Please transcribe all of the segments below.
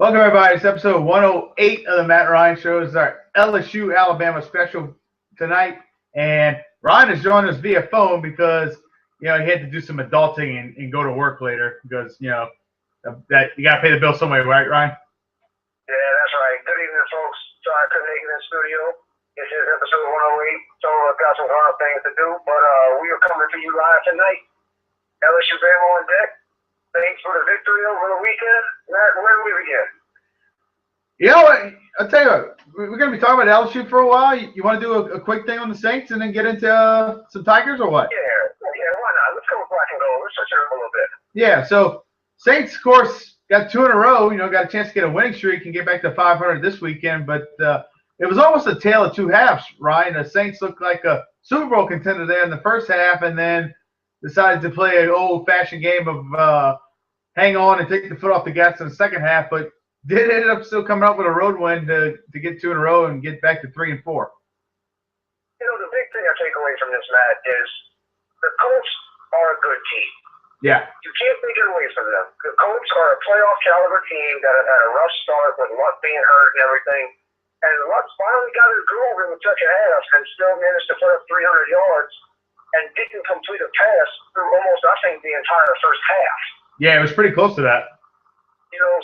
Welcome, everybody. It's episode 108 of the Matt Ryan Show. This is our LSU Alabama special tonight. And Ryan is joining us via phone because, he had to do some adulting and go to work later because, that you got to pay the bill some way, right, Ryan? Yeah, that's right. Good evening, folks. Sorry I couldn't make it in the studio. This is episode 108, so I've got some hard things to do. But we are coming to you live tonight. LSU Bama on deck. Thanks for the victory over the weekend. Matt, where do we begin? I'll tell you what, we're going to be talking about LSU for a while. You want to do a quick thing on the Saints and then get into some Tigers or what? Yeah, why not? Let's go black and gold. Let's switch it up a little bit. Yeah, so Saints, of course, got 2 in a row. Got a chance to get a winning streak and get back to 500 this weekend. But it was almost a tale of two halves, Ryan. The Saints looked like a Super Bowl contender there in the first half and then decided to play an old-fashioned game of hang on and take the foot off the gas in the second half, but did end up still coming up with a road win to get 2 in a row and get back to 3 and 4. The big thing I take away from this, Matt, is the Colts are a good team. Yeah. You can't take it away from them. The Colts are a playoff caliber team that have had a rough start with Luck being hurt and everything. And Luck finally got his groove in the second half and still managed to put up 300 yards and didn't complete a pass through almost, I think, the entire first half. Yeah, it was pretty close to that.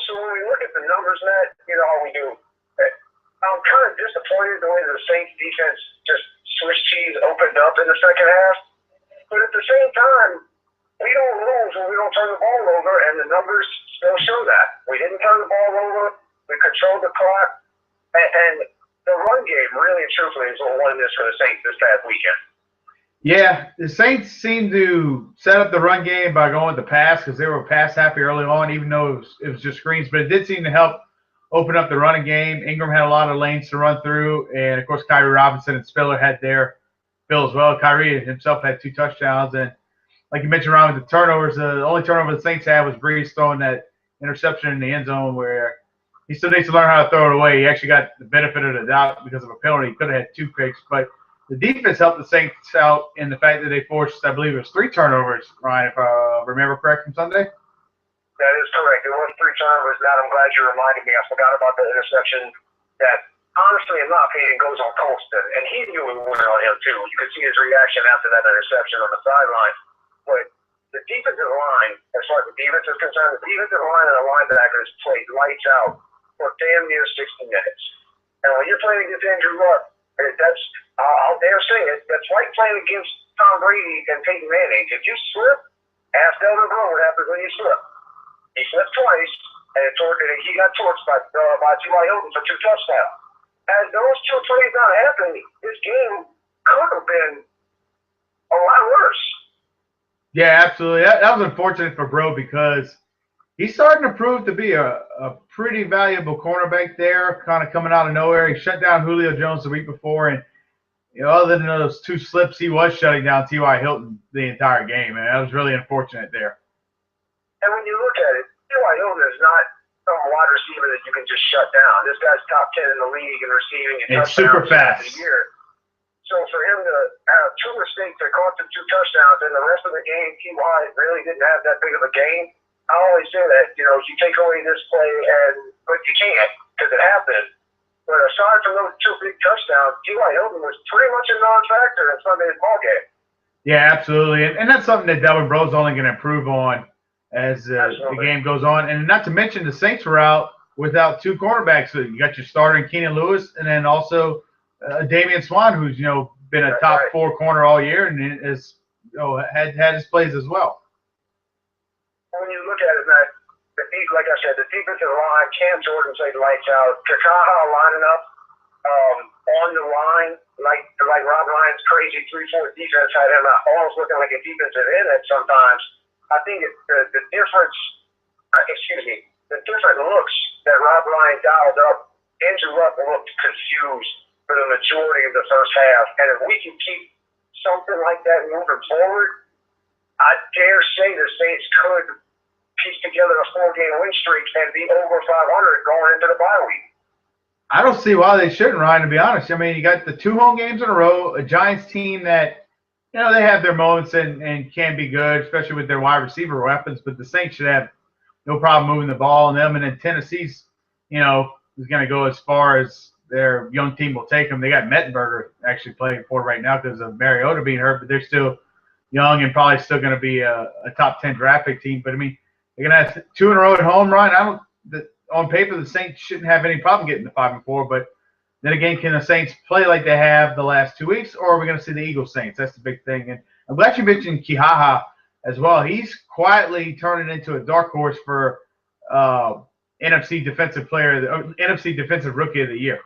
So when we look at the numbers, Matt, how we do. I'm kind of disappointed the way the Saints defense just Swiss cheese opened up in the second half. But at the same time, we don't lose when we don't turn the ball over, and the numbers still show that. We didn't turn the ball over. We controlled the clock. And the run game, really and truthfully, is what won this for the Saints this past weekend. Yeah, the Saints seemed to set up the run game by going with the pass because they were pass happy early on, even though it was just screens. But it did seem to help open up the running game. Ingram had a lot of lanes to run through, and, of course, Kyrie Robinson and Spiller had their fill as well. Kyrie himself had 2 touchdowns. And like you mentioned, Ron, with the turnovers, the only turnover the Saints had was Breeze throwing that interception in the end zone where he still needs to learn how to throw it away. He actually got the benefit of the doubt because of a penalty. He could have had 2 picks, but the defense helped the Saints out in the fact that they forced, I believe it was 3 turnovers, Ryan, if I remember correct, from Sunday. That is correct. It was 3 turnovers. Matt, I'm glad you reminded me. I forgot about the interception that, honestly, in my opinion, goes on Colston. And he knew it went on him, too. You could see his reaction after that interception on the sideline. But the defensive line, as far as the defense is concerned, the defensive line and the linebackers played lights out for damn near 60 minutes. And when you're playing against Andrew Luck, I'll dare say it, that's like playing against Tom Brady and Peyton Manning. If you slip, ask Delvin Breaux what happens when you slip. He slipped twice, and he got torched by T.Y. Hilton for 2 touchdowns. Had those 2 plays not happened, this game could have been a lot worse. Yeah, absolutely. That was unfortunate for Breaux because he's starting to prove to be a pretty valuable cornerback there, kind of coming out of nowhere. He shut down Julio Jones the week before, and other than those 2 slips, he was shutting down T.Y. Hilton the entire game, and that was really unfortunate there. And when you look at it, T.Y. Hilton is not some wide receiver that you can just shut down. This guy's top 10 in the league in receiving and touchdowns super fast. of the year. So for him to have 2 mistakes that cost him 2 touchdowns, and the rest of the game, T.Y. really didn't have that big of a game. I always say that, you take away this play, but you can't because it happened. But aside from those 2 big touchdowns, T.Y. Hilton was pretty much a non-factor in Sunday's ballgame. Yeah, absolutely. And that's something that Delvin Breaux is only going to improve on as the game goes on. And not to mention the Saints were out without 2 cornerbacks. So you got your starter in Keenan Lewis and then also Damian Swan, who's, been a top 4 corner all year and has had his plays as well. When you look at it, Matt, like I said, the defensive line, Cam Jordan played lights out. Kakaha lining up on the line, like Rob Ryan's crazy 3-4 defense had him almost looking like a defensive end at sometimes. I think the different looks that Rob Ryan dialed up, Andrew Luck looked confused for the majority of the first half. And if we can keep something like that moving forward, I dare say the Saints could piece together a 4-game win streak and be over 500 going into the bye week. I don't see why they shouldn't, Ryan, to be honest. I mean, you got the 2 home games in a row, a Giants team that, they have their moments and can be good, especially with their wide receiver weapons, but the Saints should have no problem moving the ball on them. And then Tennessee's is going to go as far as their young team will take them. They got Mettenberger actually playing for right now because of Mariota being hurt, but they're still young and probably still going to be a top 10 draft pick team. But I mean, they're going to have 2 in a row at home, Ryan. On paper, the Saints shouldn't have any problem getting to 5-4, but then again, can the Saints play like they have the last 2 weeks, or are we going to see the Eagles Saints? That's the big thing. And I'm glad you mentioned Kihaha as well. He's quietly turning into a dark horse for NFC Defensive Rookie of the Year.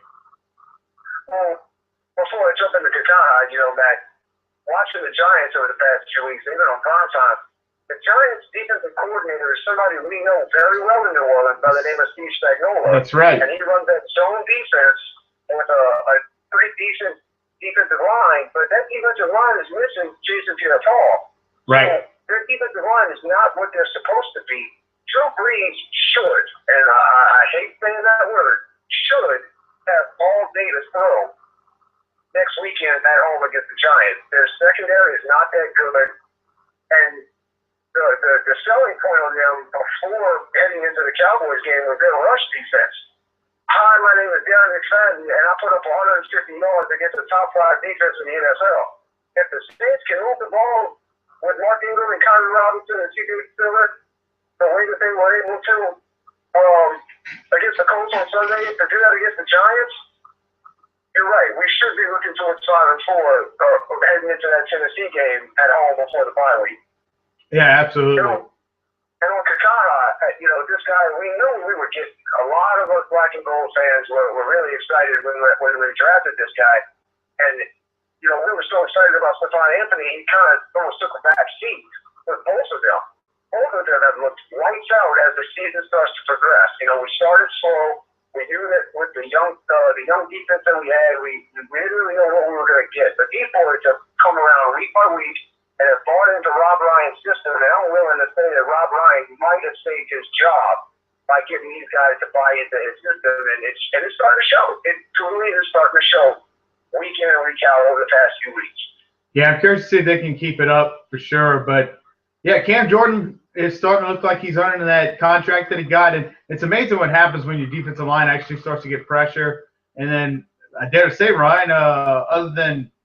Before I jump into Kihaha, Matt, watching the Giants over the past 2 weeks, they've been on prime time. The Giants' defensive coordinator is somebody we know very well in New Orleans by the name of Steve Spagnuolo. That's right. And he runs that zone defense with a pretty decent defensive line, but that defensive line is missing Jason Pierre-Paul. Right. So their defensive line is not what they're supposed to be. Drew Brees should, and I hate saying that word, should have all day to throw next weekend at home against the Giants. Their secondary is not that good, and the selling point on them before heading into the Cowboys game was their rush defense. Hi, my name is Darren McFadden, and I put up 150 yards against the top 5 defense in the NFL. If the Saints can move the ball with Mark Ingram and Kyrie Robinson and C.J. Spiller the way that they were able to against the Colts on Sunday, to do that against the Giants, you're right. We should be looking towards 5-4 heading into that Tennessee game at home before the bye week. Yeah, absolutely. And on Kihaha, this guy, we knew we would get a lot of us black and gold fans were really excited when we drafted this guy. And, we were so excited about Stephon Anthony, he kind of almost took a back seat with both of them. Both of them have looked lights out as the season starts to progress. We started slow. We knew that with the young defense that we had, we didn't really know what we were going to get. But these boys have come around week by week and have bought into Rob Ryan's system, and I'm willing to say that Rob Ryan might have saved his job by getting these guys to buy into his system, and it's starting to show. It truly is starting to show week in and week out over the past few weeks. Yeah, I'm curious to see if they can keep it up for sure. But, yeah, Cam Jordan is starting to look like he's earning that contract that he got, and it's amazing what happens when your defensive line actually starts to get pressure. And then I dare to say, Ryan, other than –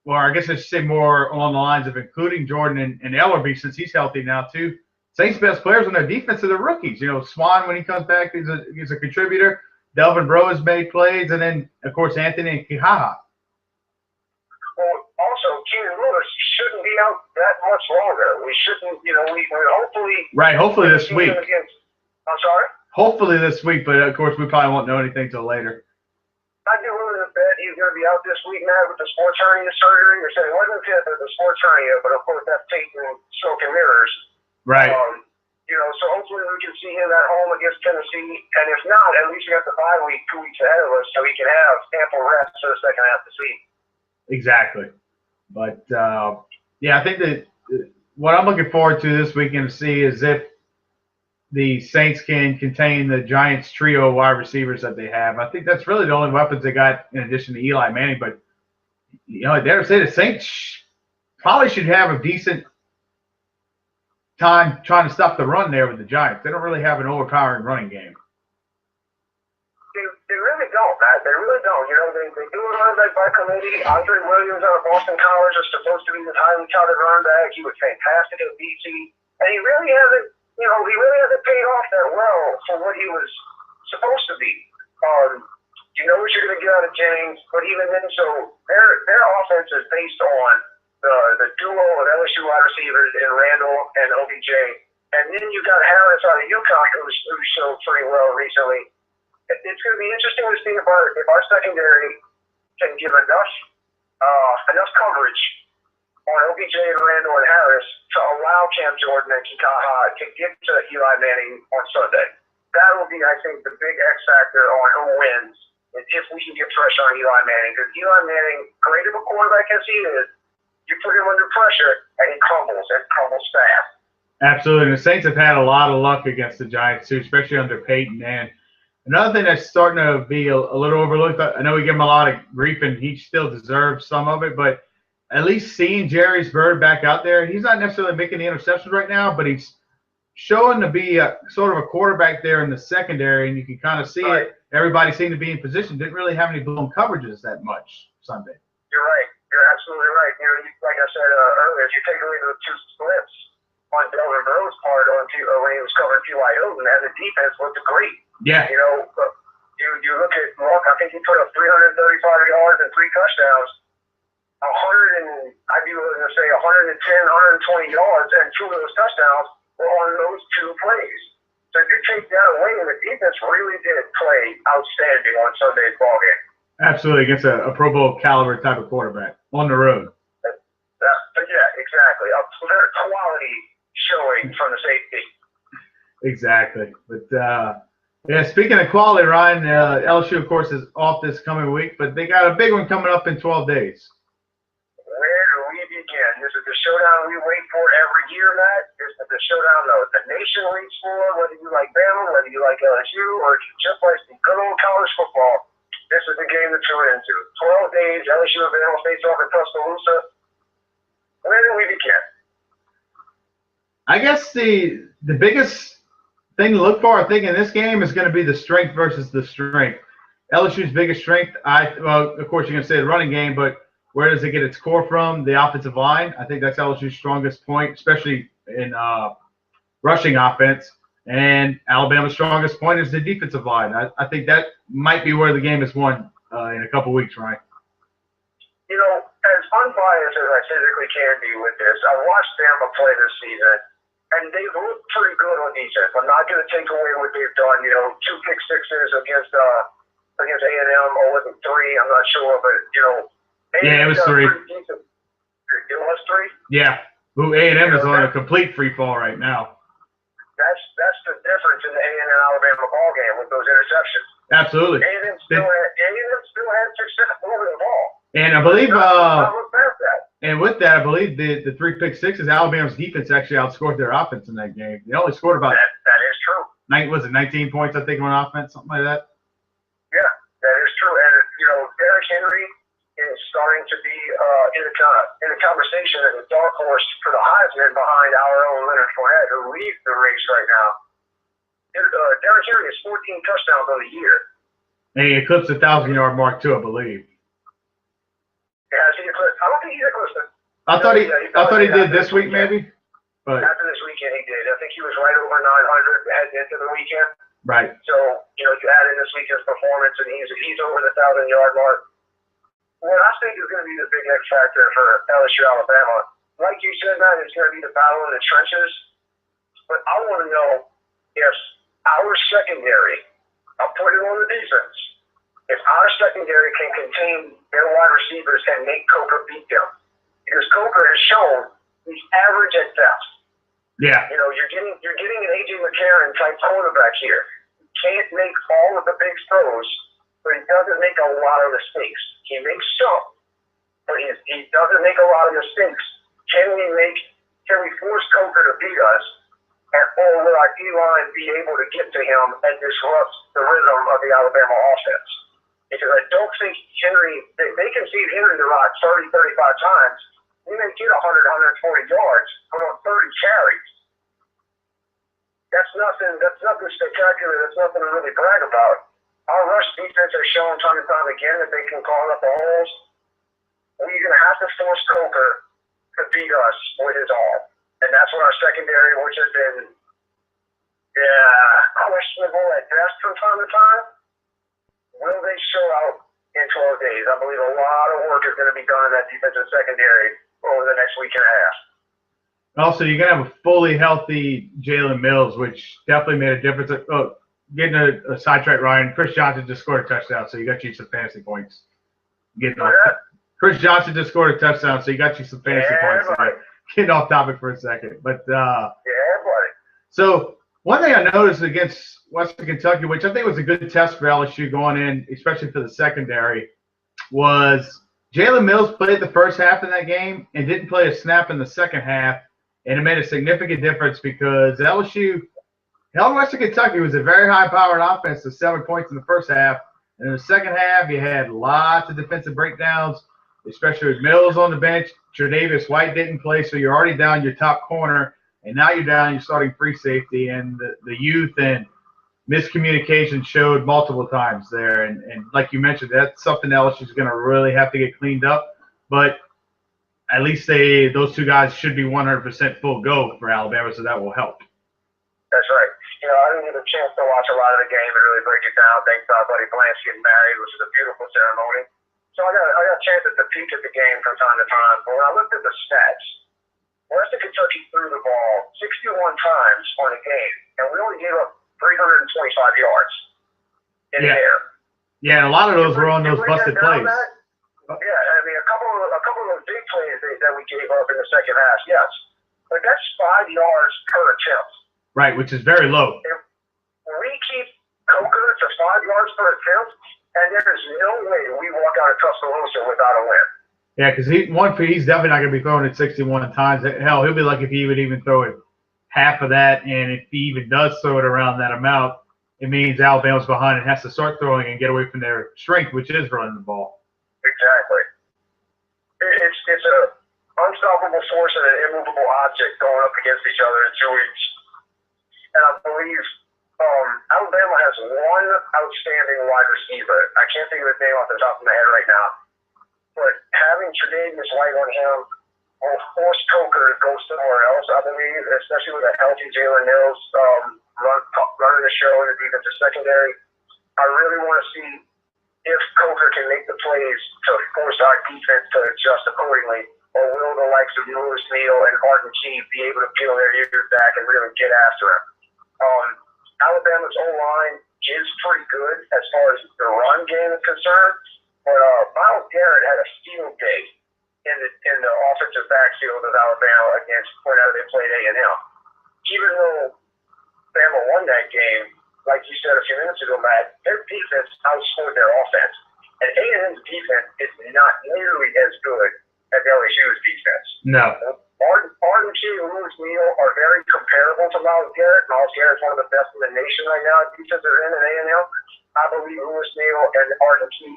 well, I guess I should say more along the lines of including Jordan and Ellerby, since he's healthy now too. Saints' best players on their defense are the rookies. Swan, when he comes back, he's a contributor. Delvin Breaux has made plays, and then, of course, Anthony and Kihaha. Well, also, Keenan Lewis shouldn't be out that much longer. We shouldn't, we hopefully – Right, hopefully this week. I'm sorry? Hopefully this week, but, of course, we probably won't know anything till later. I'd be willing to bet he's going to be out this week now with the sports hernia surgery. Or saying it wasn't the sports hernia, but of course that's taking smoke and mirrors. Right. So hopefully we can see him at home against Tennessee, and if not, at least we got the bye week 2 weeks ahead of us, so he can have ample rest for the second half of the season. Exactly. But yeah, I think that what I'm looking forward to this weekend to see is if the Saints can contain the Giants trio of wide receivers that they have. I think that's really the only weapons they got in addition to Eli Manning. But, I dare say the Saints probably should have a decent time trying to stop the run there with the Giants. They don't really have an overpowering running game. They really don't, Matt. They really don't. They do a run back by committee. Andre Williams out of Boston College is supposed to be the highly touted run back. He was fantastic at BC. And he really hasn't paid off that well for what he was supposed to be. You know what you're going to get out of James, but even then, so their offense is based on the duo of LSU wide receivers in Randall and OBJ. And then you got Harris out of UConn who showed pretty well recently. It's going to be interesting to see if our secondary can give enough coverage on OBJ and Randall and Harris to allow Cam Jordan and Kihaha to get to Eli Manning on Sunday. That will be, I think, the big X factor on who wins, and if we can get pressure on Eli Manning. Because Eli Manning, great of a quarterback as he is, you put him under pressure and he crumbles fast. Absolutely. The Saints have had a lot of luck against the Giants too, especially under Peyton. And another thing that's starting to be a little overlooked, I know we give him a lot of grief and he still deserves some of it, but at least seeing Jerry's Bird back out there, he's not necessarily making the interceptions right now, but he's showing to be sort of a quarterback there in the secondary, and you can kind of see Right. it. Everybody seemed to be in position. Didn't really have any blown coverages that much Sunday. You're right. You're absolutely right. You know, like I said earlier, if you take away those two splits on Delvin Breaux's part when he was covering T.Y. Hilton, and the defense looked great. Yeah. You know, you look at Luck, I think he put up 335 yards and 3 touchdowns. I'd be willing to say 110, 120 yards, and 2 of those touchdowns were on those 2 plays. So if you take that away, the defense really did play outstanding on Sunday's ballgame. Absolutely, against a Pro Bowl caliber type of quarterback on the road. Yeah, exactly. A very quality showing from the safety. Exactly. But, yeah, speaking of quality, Ryan, LSU, of course, is off this coming week, but they got a big one coming up in 12 days. Where do we begin? This is the showdown we wait for every year, Matt. This is the showdown that the nation waits for, whether you like Bama, whether you like LSU, or just like the good old college football. This is the game to tune into. 12 days, LSU and Bama face off in Tuscaloosa. Where do we begin? I guess the biggest thing to look for, I think, in this game is going to be the strength versus the strength. LSU's biggest strength, well, of course, you're going to say the running game, but where does it get its core from? The offensive line. I think that's LSU's strongest point, especially in rushing offense. And Alabama's strongest point is the defensive line. I think that might be where the game is won in a couple weeks, Ryan. You know, as unbiased as I physically can be with this, I watched Bama play this season, and they've looked pretty good on defense. I'm not going to take away what they've done. You know, 2 pick sixes against A&M, or was it 3? I'm not sure, but you know, yeah, it was 3. It was 3. Yeah, A&M is on a complete free fall right now. That's the difference in the A&M Alabama ball game with those interceptions. Absolutely. A&M still had success moving the ball. And I believe, and with that, I believe the 3 pick sixes, Alabama's defense actually outscored their offense in that game. They only scored about that is true. 19 points, I think, on offense, something like that. Yeah, that is true. And you know, Derrick Henry is starting to be in the conversation as a dark horse for the Heisman behind our own Leonard Fournette, who leads the race right now. Derrick Henry has 14 touchdowns on the year. And he eclipsed the 1,000-yard mark too, I believe. Has he eclipsed? I don't think he's eclipsed it. I thought he did this week, maybe. But after this weekend, he did. I think he was right over 900 heading into the weekend. Right. So you know, you add in this weekend's performance, and he's over the 1,000-yard mark. What I think is going to be the big X factor for LSU Alabama, like you said, Matt, it's going to be the battle in the trenches. But I want to know if our secondary, I'll put it on the defense, if our secondary can contain their wide receivers and make Coker beat them. Because Coker has shown he's average at best. Yeah. You know, you're getting an A.J. McCarron type quarterback here. He can't make all of the big throws, but he doesn't make a lot of mistakes. He makes some, but he doesn't make a lot of mistakes. Can we force Coker to beat us, or will our D-line be able to get to him and disrupt the rhythm of the Alabama offense? Because I don't think they concede Henry the rock 30, 35 times. He may get 100, 140 yards, but on 30 carries. That's nothing spectacular. That's nothing to really brag about. Our rush defense has shown time and time again that they can call up the holes. We're going to have to force Coker to beat us with his all. And that's what our secondary, which has been questionable at best from time to time, will they show out in 12 days? I believe a lot of work is going to be done in that defensive secondary over the next week and a half. Also, you're going to have a fully healthy Jalen Mills, which definitely made a difference. Oh, getting a sidetrack, Ryan. Chris Johnson just scored a touchdown, so you got you some fantasy points. Chris Johnson just scored a touchdown, so you got you some fantasy points. Getting off topic for a second. But yeah, buddy. So one thing I noticed against Western Kentucky, which I think was a good test for LSU going in, especially for the secondary, was Jalen Mills played the first half of that game and didn't play a snap in the second half, and it made a significant difference because LSU held Western Kentucky was a very high-powered offense to 7 points in the first half. And in the second half, you had lots of defensive breakdowns, especially with Mills on the bench. Tre'Davious White didn't play, so you're already down your top corner. And now you're down, you're starting free safety, and the youth and miscommunication showed multiple times there. And like you mentioned, that's something else is going to really have to get cleaned up. But at least those two guys should be 100% full go for Alabama, so that will help. That's right. You know, I didn't get a chance to watch a lot of the game and really break it down. Thanks to our buddy Blanche getting married, which is a beautiful ceremony. So I got a chance to peek at the game from time to time. But when I looked at the stats, Western Kentucky threw the ball 61 times on the game, and we only gave up 325 yards in the air. Yeah, and a lot of those were on those busted plays. Yeah, I mean, a couple of those big plays that we gave up in the second half, yes. But that's 5 yards per attempt. Right, which is very low. If we keep Coker to 5 yards per attempt, and there's no way we walk out of Tuscaloosa without a win. Yeah, because he's definitely not going to be throwing it 61 times. Hell, he'll be lucky if he would even throw it half of that. And if he even does throw it around that amount, it means Alabama's behind and has to start throwing and get away from their strength, which is running the ball. Exactly. It's an unstoppable force and an immovable object going up against each other in 2 weeks. And I believe Alabama has one outstanding wide receiver. I can't think of his name off the top of my head right now. But having Tre'Davious White on him will force Coker to go somewhere else, I believe, especially with a healthy Jalen Mills running the show in the defensive secondary. I really want to see if Coker can make the plays to force our defense to adjust accordingly, or will the likes of Lewis Neal and Arden Key be able to peel their ears back and really get after him? Alabama's O-line is pretty good as far as the run game is concerned, but Myles Garrett had a field day in the offensive backfield of Alabama against whenever they played A&M. Even though Bama won that game, like you said a few minutes ago, Matt, their defense outscored their offense. And A&M's defense is not nearly as good as LSU's defense. No. Arden Key and Lewis Neal are very comparable to Myles Garrett. Myles Garrett's one of the best in the nation right now at defensive end in A&M. I believe Lewis Neal and Arden Key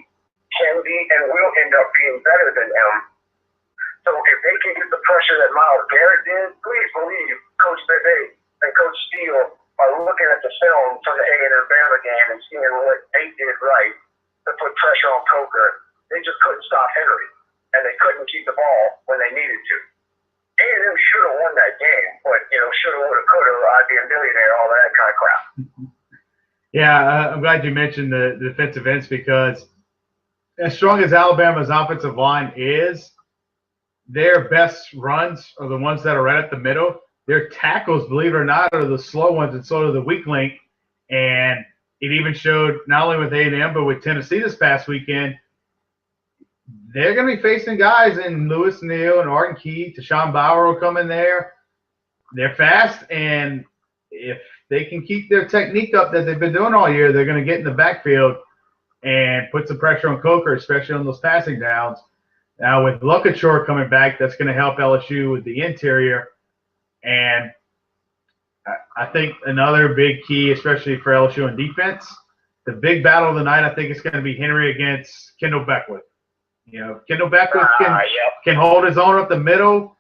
can be and will end up being better than them. So if they can get the pressure that Myles Garrett did, please believe Coach Bebe and Coach Steele are looking at the film from the A&M Bama game and seeing what they did right to put pressure on Coker. They just couldn't stop Henry, and they couldn't keep the ball when they needed to. A&M should have won that game, but, shoulda, woulda, coulda, I'd be a millionaire, all that kind of crap. Yeah, I'm glad you mentioned the defensive ends, because as strong as Alabama's offensive line is, their best runs are the ones that are right at the middle. Their tackles, believe it or not, are the slow ones and sort of the weak link. And it even showed not only with A&M but with Tennessee this past weekend. They're going to be facing guys in Lewis Neal and Arden Key. Tashawn Bauer will come in there. They're fast, and if they can keep their technique up that they've been doing all year, they're going to get in the backfield and put some pressure on Coker, especially on those passing downs. Now, with Luckachore coming back, that's going to help LSU with the interior. And I think another big key, especially for LSU on defense, the big battle of the night, I think it's going to be Henry against Kendall Beckwith. Kendall Beckwith can hold his own up the middle.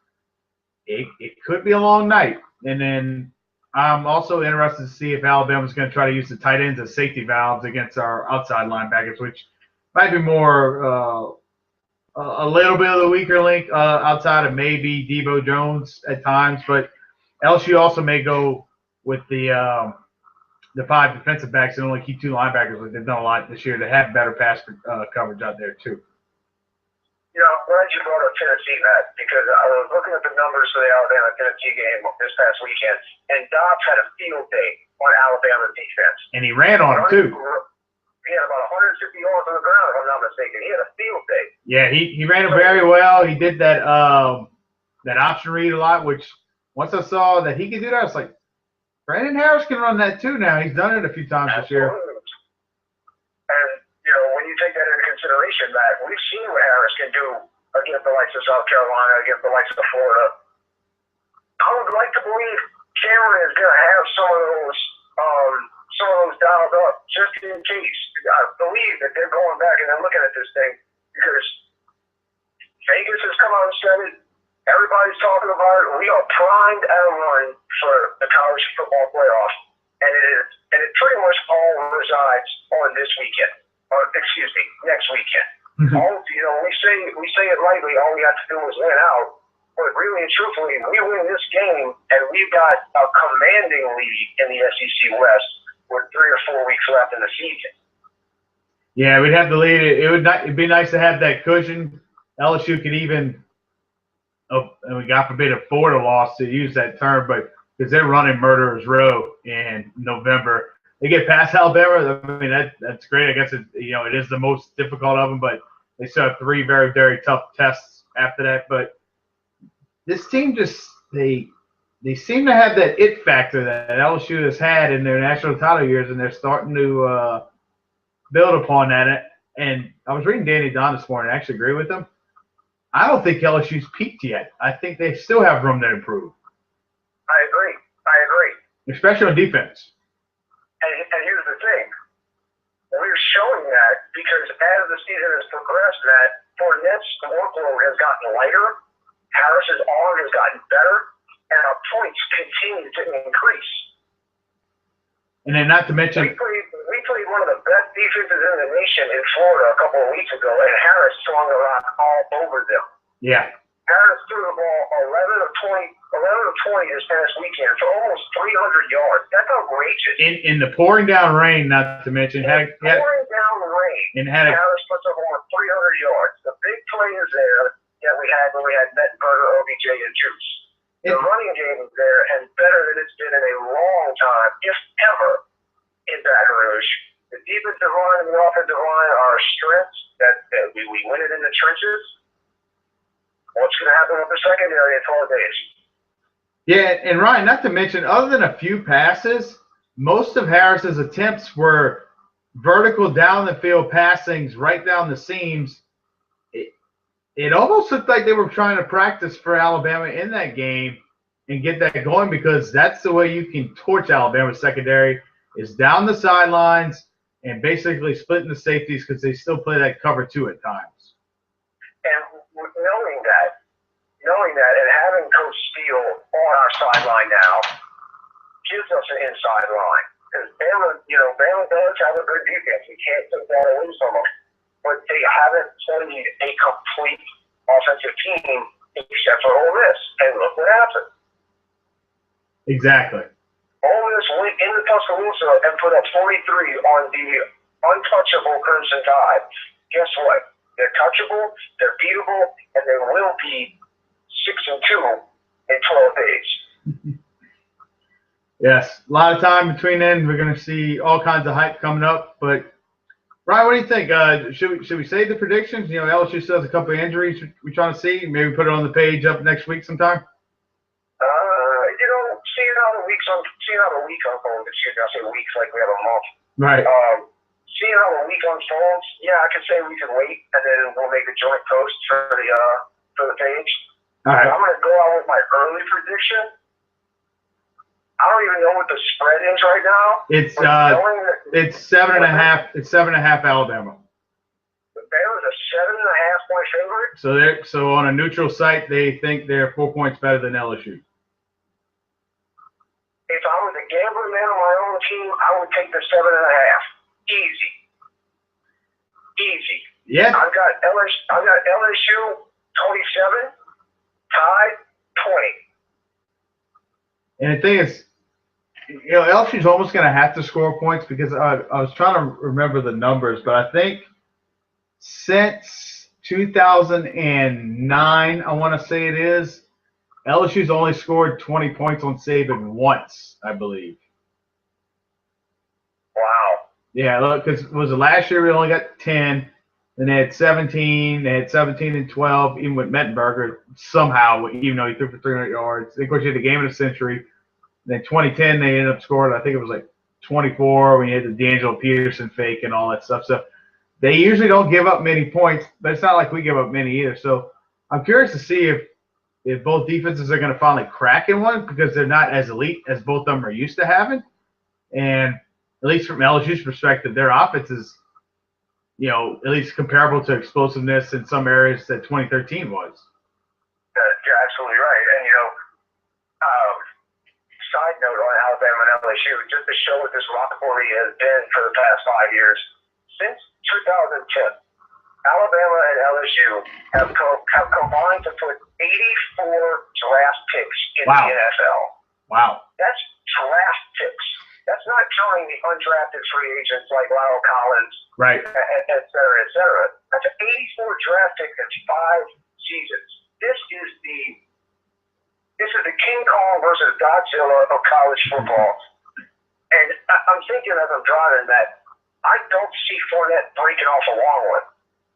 It could be a long night. And then I'm also interested to see if Alabama's going to try to use the tight ends as safety valves against our outside linebackers, which might be more a little bit of the weaker link outside of maybe Debo Jones at times. But LSU also may go with the 5 defensive backs and only keep 2 linebackers, like they've done a lot this year, to have better pass coverage out there too. I'm glad you brought up Tennessee, Matt, because I was looking at the numbers for the Alabama-Tennessee game this past weekend, and Dobbs had a field day on Alabama's defense. And he ran on him, too. He had about 150 yards on the ground, if I'm not mistaken. He had a field day. Yeah, he ran it very well. He did that option read a lot, which once I saw that he could do that, I was like, Brandon Harris can run that too now. He's done it a few times this year. And, when you take that into consideration, Matt, we've seen what Harris can do against the likes of South Carolina, against the likes of Florida. I would like to believe Cameron is going to have some of those dialed up just in case. I believe that they're going back and they're looking at this thing because Vegas has come out and said it, Everybody's talking about it. We are primed and run for the college football playoff, and it pretty much all resides on this weekend, or excuse me, next weekend. All we say it lightly. All we have to do is win out. But really and truthfully, we win this game, and we've got a commanding lead in the SEC West with 3 or 4 weeks left in the season. Yeah, we'd have to lead it. It'd be nice to have that cushion. LSU could even, and we God forbid a Florida loss to use that term, but because they're running murderer's row in November, they get past Alabama. I mean that's great. I guess it is the most difficult of them, but they still have 3 very, very tough tests after that. But this team just they seem to have that it factor that LSU has had in their national title years, and they're starting to build upon that. And I was reading Danny Don this morning. I actually agree with him. I don't think LSU's peaked yet. I think they still have room to improve. I agree. Especially on defense. And here's the thing. We're showing that because as the season has progressed, that Fournette's workload has gotten lighter. Harris's arm has gotten better, and our points continue to increase. And then not to mention, we played one of the best defenses in the nation in Florida a couple of weeks ago, and Harris swung the rock all over them. Yeah. Harris threw the ball 11 of 20 this past weekend for almost 300 yards. That's outrageous. In the pouring down rain, not to mention, pouring down rain, Harris puts up over 300 yards. The big play is there that we had when we had Mettenberger, OBJ, and Juice. The running game is there and better than it's been in a long time, if ever, in Baton Rouge. The defensive line and the offensive line are strengths that we win it in the trenches. What's going to happen with the secondary in 12 days? Yeah, and Ryan, not to mention, other than a few passes, most of Harris's attempts were vertical down the field passings right down the seams. It almost looked like they were trying to practice for Alabama in that game and get that going, because that's the way you can torch Alabama's secondary, is down the sidelines and basically splitting the safeties, because they still play that cover 2 at times. And knowing that and having Coach Steele on our sideline now gives us an inside line. Because Bama does have a good defense. We can't take that away from them. But they haven't studied a complete offensive team except for Ole Miss. And look what happened. Exactly. Ole Miss went into Tuscaloosa and put up 43 on the untouchable Crimson Tide. Guess what? They're touchable, they're beatable, and they will be 6-2 in 12 days. Yes, a lot of time between then. We're going to see all kinds of hype coming up. But Ryan, what do you think? Should we save the predictions? LSU still has a couple of injuries we're trying to see. Maybe put it on the page up next week sometime. Seeing how the week unfolds. Excuse me, I say weeks like we have a month. Right. Seeing how the week unfolds, yeah, I can say we can wait, and then we'll make a joint post for the page. All right. I'm going to go out with my early prediction. I don't even know what the spread is right now. It's 7.5. It's 7.5 Alabama. Bama's a 7.5 point favorite. So on a neutral site, they think they're 4 points better than LSU. If I was a gambling man on my own team, I would take the 7.5. Easy. Yeah. I've got LSU 27, Tide 20. And the thing is, LSU's almost going to have to score points, because I was trying to remember the numbers, but I think since 2009, I want to say it is, LSU's only scored 20 points on Saban once, I believe. Wow. Yeah, look, because was it last year we only got 10, then they had 17, they had 17 and 12, even with Mettenberger somehow, even though he threw for 300 yards. Of course, you had the game of the century. Then 2010, they ended up scoring, I think it was like 24, when you had the D'Angelo Peterson fake and all that stuff. So they usually don't give up many points, but it's not like we give up many either. So I'm curious to see if both defenses are going to finally crack in one, because they're not as elite as both of them are used to having. And at least from LSU's perspective, their offense is, at least comparable to explosiveness in some areas that 2013 was. You're absolutely right. And, side note on Alabama and LSU, just to show what this rivalry has been for the past 5 years. Since 2010, Alabama and LSU have combined to put 84 draft picks in the NFL. Wow. That's draft picks. That's not counting the undrafted free agents like Lyle Collins, right, et cetera, et cetera. That's 84 draft picks in 5 seasons. This is the King Kong versus Godzilla of college football. And I'm thinking as I'm driving that I don't see Fournette breaking off a long one.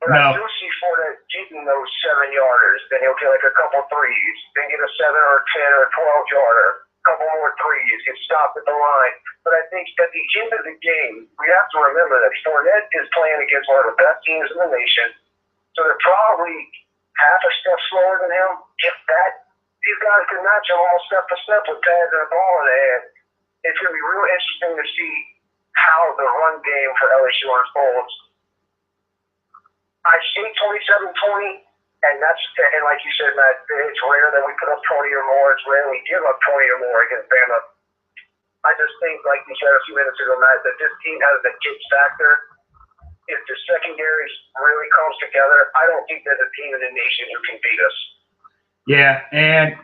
But I do see Fournette getting those 7-yarders. Then he'll get like a couple threes. Then get a 7 or 10 or 12-yarder. A couple more threes. Get stopped at the line. But I think at the end of the game, we have to remember that Fournette is playing against one of the best teams in the nation. So they're probably half a step slower than him. If that, these guys can match him all step to step with pads and a ball in the hand. It's going to be real interesting to see how the run game for LSU unfolds. I see 27-20, and like you said, Matt, it's rare that we put up 20 or more. It's rare we give up 20 or more against Bama. I just think, like you said a few minutes ago, Matt, that this team has the it factor. If the secondary really comes together, I don't think there's a team in the nation who can beat us. Yeah, and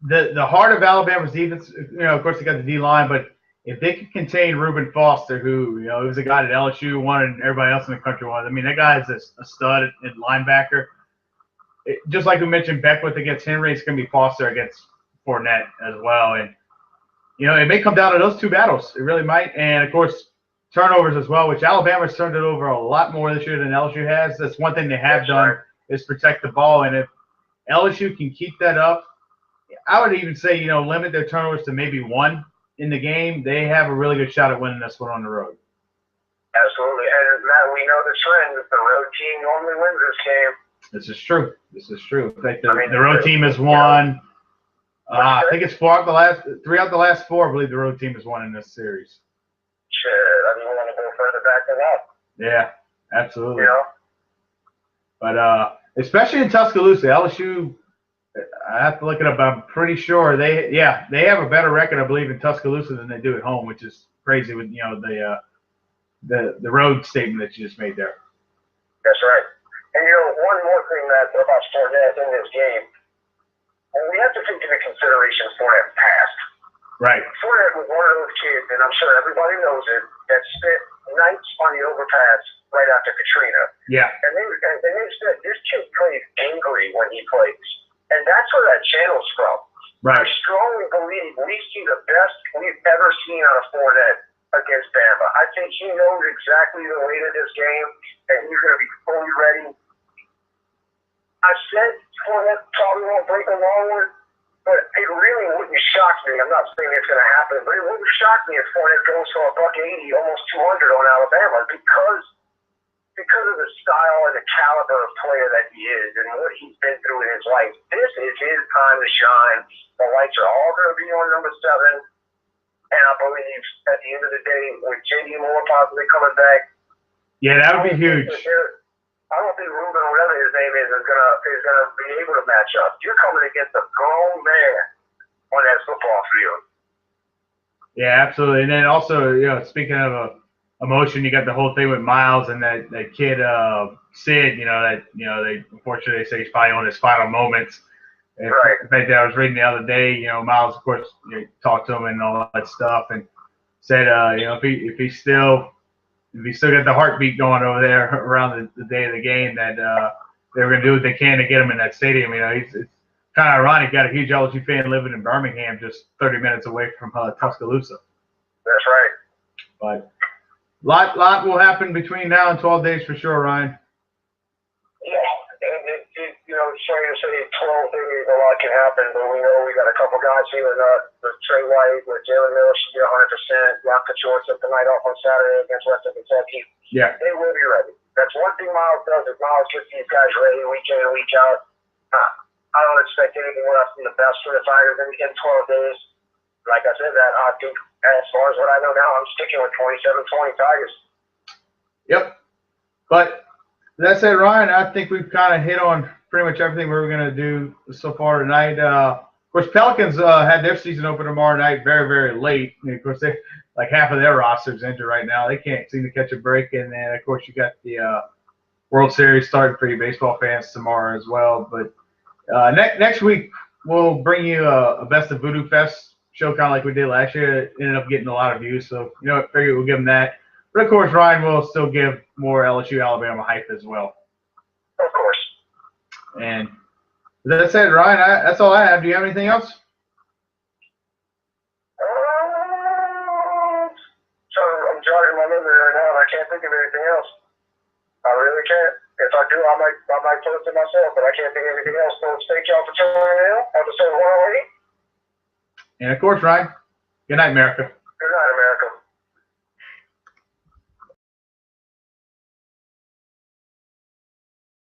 the heart of Alabama's defense, of course they got the D-line, but if they could contain Reuben Foster, who, he was a guy that LSU wanted and everybody else in the country wanted. I mean, that guy is a stud at linebacker. Just like we mentioned, Beckwith against Henry, it's going to be Foster against Fournette as well. And, it may come down to those two battles. It really might. And, of course, turnovers as well, which Alabama's turned it over a lot more this year than LSU has. That's one thing they have done is protect the ball. And if LSU can keep that up, I would even say, limit their turnovers to maybe 1 in the game, they have a really good shot at winning this one on the road. Absolutely. And, Matt, we know the trend. The road team normally wins this game. This is true. The road team has won. I think it's 3 out the last 4. I believe the road team has won in this series. Sure. I mean, we want to go further back than that. Yeah, absolutely. But especially in Tuscaloosa, LSU, I have to look it up. I'm pretty sure they have a better record, I believe, in Tuscaloosa than they do at home, which is crazy with the road statement that you just made there. That's right. And one more thing about Fournette in this game, and we have to take into consideration Fournette's past. Right. Fournette was one of those kids, and I'm sure everybody knows it, that spent nights on the overpass right after Katrina. Yeah. And they said this kid plays angry when he plays. And that's where that channel's from. Right. I strongly believe we see the best we've ever seen out of Fournette against Bama. I think he knows exactly the weight of this game, and he's going to be fully ready. I said Fournette probably won't break a long one, but it really wouldn't shock me. I'm not saying it's going to happen, but it wouldn't shock me if Fournette goes for $180, almost 200 on Alabama because of the style and the caliber of player that he is and what he's been through in his life. This is his time to shine. The lights are all going to be on number 7. And I believe at the end of the day, with J.D. Moore possibly coming back, that would be huge. I don't think Ruben, whatever his name is gonna be able to match up. You're coming against a grown man on that football field. Yeah, absolutely. And then also, speaking of emotion, you got the whole thing with Miles and that kid Sid. They unfortunately they say he's probably on his final moments. Right. In fact, I was reading the other day. Miles, of course, talked to him and all that stuff, and said, if he still got the heartbeat going over there around the day of the game, that they were going to do what they can to get him in that stadium. It's kind of ironic. Got a huge LSU fan living in Birmingham, just 30 minutes away from Tuscaloosa. That's right. But lot will happen between now and 12 days for sure, Ryan. Yeah, and it's funny to say 12 days, a lot can happen, but we know we got a couple guys healing up. With Trey White, with Jalen Miller should be 100%. Rock Couture took the night off on Saturday against Western Kentucky. Yeah. They will be ready. That's one thing Miles does, is Miles gets these guys ready week in and week out. I don't expect anything less than the best for the Tigers in 12 days. Like I said, I think as far as what I know now, I'm sticking with 27-20 Tigers. Yep. But that said, Ryan, I think we've kind of hit on pretty much everything we were going to do so far tonight. Of course, Pelicans had their season open tomorrow night very, very late. And of course, they like half of their roster's injured right now. They can't seem to catch a break. And then, of course, you got the World Series starting for you baseball fans tomorrow as well. But next week, we'll bring you a Best of Voodoo Fest show, kind of like we did last year. It ended up getting a lot of views. So, you know, I figured we'll give them that. But, of course, Ryan will still give more LSU Alabama hype as well. Of course. And that's it, Ryan. That's all I have. Do you have anything else? So I'm jogging my memory right now, and I can't think of anything else. I really can't. If I do, I might post it myself, but I can't think of anything else. So thank y'all for tuning in. Episode 108. And, of course, Ryan, good night, America. Good night, America.